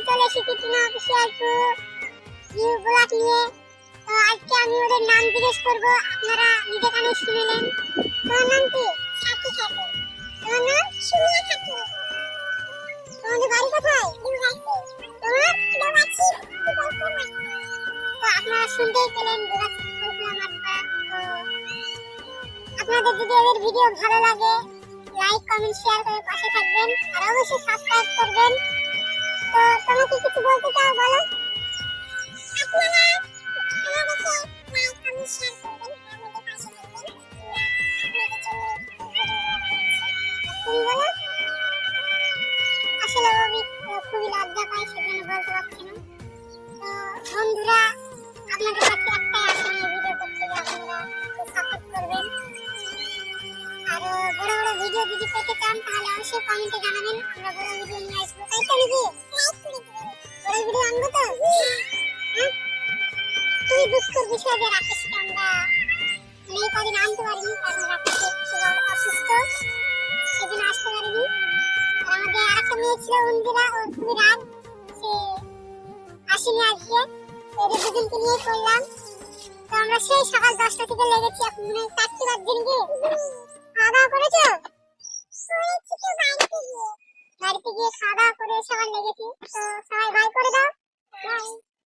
চলে এসেছি Tina official two new blog নিয়ে। তো আজকে আমি ওদের নাম জিজ্ঞেস করব, আপনারা নিজে কানে শুনলেন। তোমার নাম কি? সাথী খাতুন। তোমার নাম? সুমিয়া খাতুন। তোমাদের বাড়ি কোথায়? দুগাছি। তোমার? দুগাছি। তো আপনারা শুনতেই পেলেন দুগাছি বলছিলাম আমরা। তো আপনাদের যদি এদের ভিডিও ভালো লাগে লাইক কমেন্ট শেয়ার করে পাশে থাকবেন আর অবশ্যই সাবস্ক্রাইব করবেন। তো তোমরা কি কিছু বলতে চাও বলো? আপনারা আমাদেরকে লাইক কমেন্ট শেয়ার করবেন আর আমাদের পাশে থাকবেন। আপনাদের জন্য তুমি বলো। আসলে ও খুবই লজ্জা পায়, সেজন্য বলতে পারছি না। তো বন্ধুরা, আপনাদের কাছে একটাই আশা নিয়ে ভিডিও করতে, যে আপনারা সাপোর্ট করবেন। আর বড় বড় ভিডিও যদি পেতে চান তাহলে অবশ্যই কমেন্টে জানাবেন, আমরা বড় ভিডিও নিয়ে আসবো। তাই তো নাকি? বড় ভিডিও আনবো তো? হ্যাঁ, তুই দুঃখের বিষয় যে রাকেশকে আমরা এই কদিন আনতে পারিনি, কারণ রাকেশ অসুস্থ, সেদিন আসতে পারিনি। আর আমাদের আরেকটা মেয়ে ছিল অঞ্জিলা, ওর খুবই রাগ, সে আসেনি আজকে। এদের দুজনকে নিয়ে করলাম। তো আমরা সেই সকাল 10টা থেকে লেগেছি, এখন মনে হয় 4টা বাজছে নাকি?